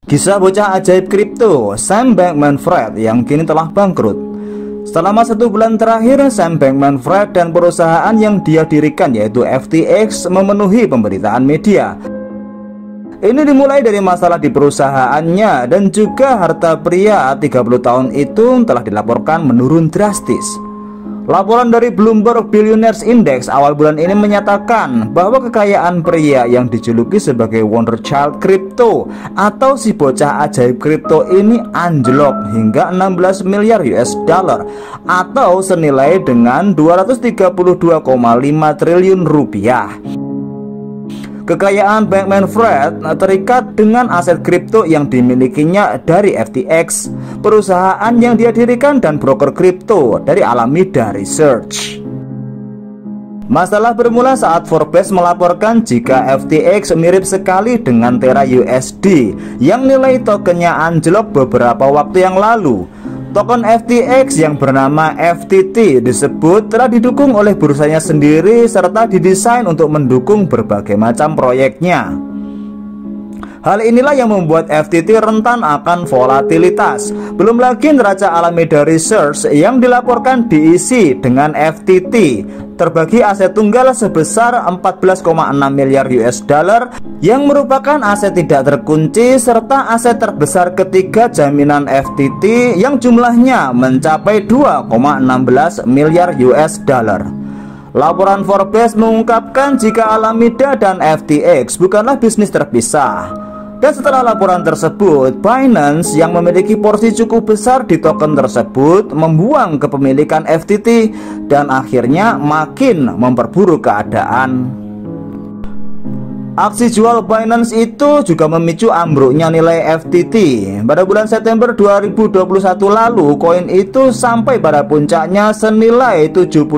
Kisah bocah ajaib kripto Sam Bankman-Fried yang kini telah bangkrut. Selama 1 bulan terakhir, Sam Bankman-Fried dan perusahaan yang dia dirikan yaitu FTX memenuhi pemberitaan media. Ini dimulai dari masalah di perusahaannya dan juga harta pria 30 tahun itu telah dilaporkan menurun drastis. Laporan dari Bloomberg Billionaires Index awal bulan ini menyatakan bahwa kekayaan pria yang dijuluki sebagai Wonder Child Crypto atau si bocah ajaib kripto ini anjlok hingga 16 miliar US dollar atau senilai dengan 232,5 triliun rupiah. Kekayaan Bankman-Fried terikat dengan aset kripto yang dimilikinya dari FTX, perusahaan yang dia dirikan, dan broker kripto dari Alameda Research. Masalah bermula saat Forbes melaporkan jika FTX mirip sekali dengan Terra USD yang nilai tokennya anjlok beberapa waktu yang lalu. Token FTX yang bernama FTT disebut telah didukung oleh bursanya sendiri serta didesain untuk mendukung berbagai macam proyeknya. Hal inilah yang membuat FTT rentan akan volatilitas. Belum lagi neraca Alameda Research yang dilaporkan diisi dengan FTT terbagi aset tunggal sebesar 14,6 miliar US dollar yang merupakan aset tidak terkunci serta aset terbesar ketiga jaminan FTT yang jumlahnya mencapai 2,16 miliar US dollar. Laporan Forbes mengungkapkan jika Alameda dan FTX bukanlah bisnis terpisah. Dan setelah laporan tersebut, Binance yang memiliki porsi cukup besar di token tersebut membuang kepemilikan FTT dan akhirnya makin memperburuk keadaan. Aksi jual Binance itu juga memicu ambruknya nilai FTT. Pada bulan September 2021 lalu, koin itu sampai pada puncaknya senilai 78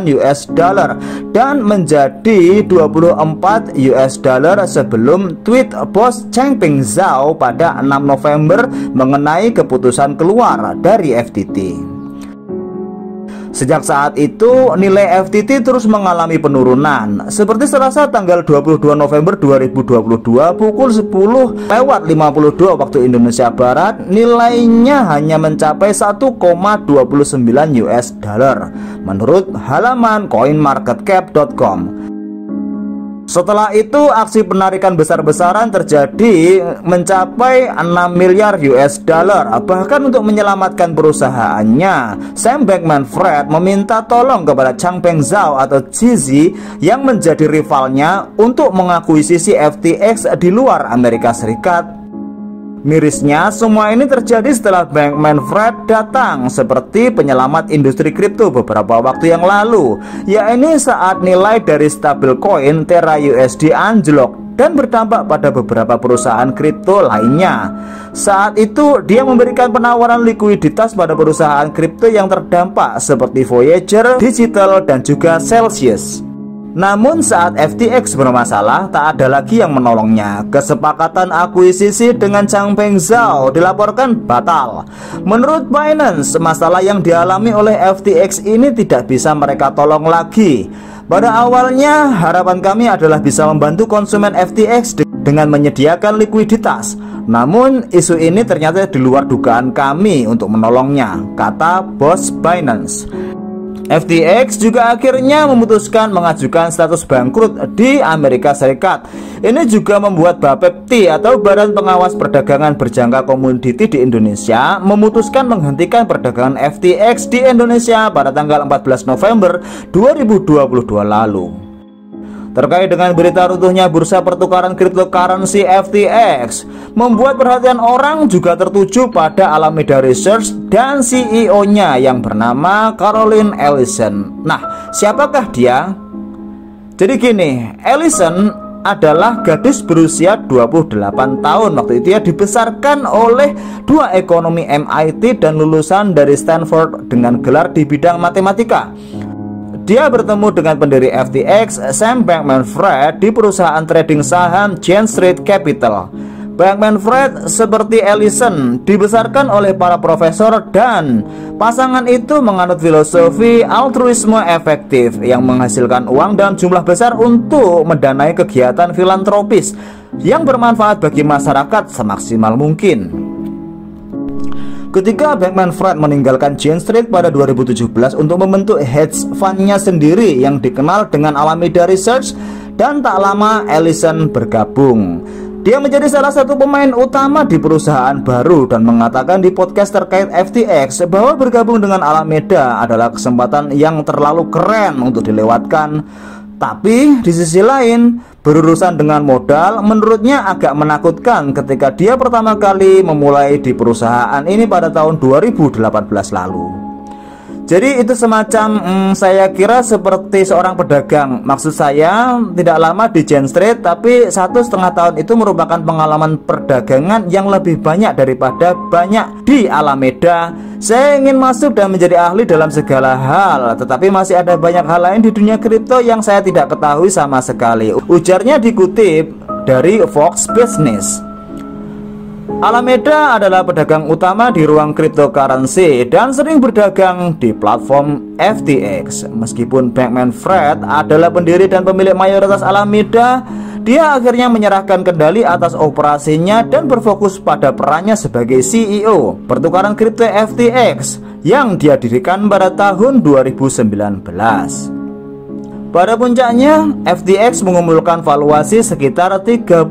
US dollar dan menjadi 24 US dollar sebelum tweet bos Changpeng Zhao pada 6 November mengenai keputusan keluar dari FTT. Sejak saat itu, nilai FTT terus mengalami penurunan. Seperti Selasa tanggal 22 November 2022 pukul 10.52 waktu Indonesia Barat, nilainya hanya mencapai 1,29 US dollar menurut halaman coinmarketcap.com. Setelah itu, aksi penarikan besar-besaran terjadi mencapai 6 miliar US dollar. Bahkan untuk menyelamatkan perusahaannya, Sam Bankman-Fried meminta tolong kepada Changpeng Zhao atau Chizi yang menjadi rivalnya untuk mengakuisisi FTX di luar Amerika Serikat. Mirisnya, semua ini terjadi setelah Bankman-Fried datang seperti penyelamat industri kripto beberapa waktu yang lalu, yaitu saat nilai dari stablecoin Terra USD anjlok dan berdampak pada beberapa perusahaan kripto lainnya. Saat itu, dia memberikan penawaran likuiditas pada perusahaan kripto yang terdampak seperti Voyager Digital dan juga Celsius. Namun saat FTX bermasalah, tak ada lagi yang menolongnya. Kesepakatan akuisisi dengan Changpeng Zhao dilaporkan batal. Menurut Binance, masalah yang dialami oleh FTX ini tidak bisa mereka tolong lagi. Pada awalnya, harapan kami adalah bisa membantu konsumen FTX dengan menyediakan likuiditas. Namun, isu ini ternyata di luar dugaan kami untuk menolongnya, kata bos Binance. FTX juga akhirnya memutuskan mengajukan status bangkrut di Amerika Serikat. Ini juga membuat Bapepti atau Badan Pengawas Perdagangan Berjangka Komoditi di Indonesia memutuskan menghentikan perdagangan FTX di Indonesia pada tanggal 14 November 2022 lalu. Terkait dengan berita runtuhnya bursa pertukaran cryptocurrency FTX, membuat perhatian orang juga tertuju pada Alameda Research dan CEO-nya yang bernama Caroline Ellison. Nah, siapakah dia? Jadi gini, Ellison adalah gadis berusia 28 tahun. Waktu itu dia dibesarkan oleh dua ekonomi MIT dan lulusan dari Stanford dengan gelar di bidang matematika. Dia bertemu dengan pendiri FTX, Sam Bankman-Fried, di perusahaan trading saham Jane Street Capital. Bankman-Fried seperti Ellison dibesarkan oleh para profesor dan pasangan itu menganut filosofi altruisme efektif yang menghasilkan uang dalam jumlah besar untuk mendanai kegiatan filantropis yang bermanfaat bagi masyarakat semaksimal mungkin. Ketika Bankman-Fried meninggalkan Jane Street pada 2017 untuk membentuk hedge fund-nya sendiri yang dikenal dengan Alameda Research, dan tak lama Ellison bergabung. Dia menjadi salah satu pemain utama di perusahaan baru dan mengatakan di podcast terkait FTX bahwa bergabung dengan Alameda adalah kesempatan yang terlalu keren untuk dilewatkan. Tapi di sisi lain, berurusan dengan modal menurutnya agak menakutkan ketika dia pertama kali memulai di perusahaan ini pada tahun 2018 lalu. Jadi itu semacam saya kira seperti seorang pedagang. Maksud saya tidak lama di Jane Street, tapi 1,5 tahun itu merupakan pengalaman perdagangan yang lebih banyak daripada banyak di Alameda. Saya ingin masuk dan menjadi ahli dalam segala hal, tetapi masih ada banyak hal lain di dunia kripto yang saya tidak ketahui sama sekali, ujarnya dikutip dari Fox Business. Alameda adalah pedagang utama di ruang cryptocurrency dan sering berdagang di platform FTX. Meskipun Bankman-Fried adalah pendiri dan pemilik mayoritas Alameda, dia akhirnya menyerahkan kendali atas operasinya dan berfokus pada perannya sebagai CEO pertukaran kripto FTX yang dia dirikan pada tahun 2019. Pada puncaknya, FTX mengumpulkan valuasi sekitar 32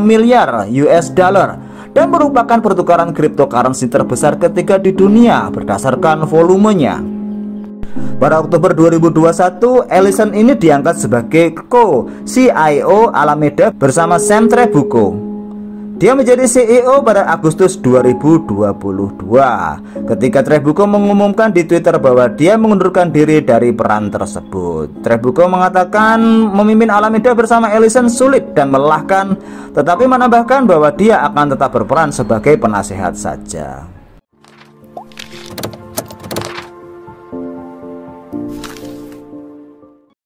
miliar US dollar dan merupakan pertukaran cryptocurrency terbesar ketiga di dunia berdasarkan volumenya. Pada Oktober 2021, Ellison ini diangkat sebagai co-CIO Alameda bersama Sam Trabucco. Dia menjadi CEO pada Agustus 2022 ketika Trabucco mengumumkan di Twitter bahwa dia mengundurkan diri dari peran tersebut. Trabucco mengatakan memimpin Alameda bersama Ellison sulit dan melelahkan, tetapi menambahkan bahwa dia akan tetap berperan sebagai penasehat saja.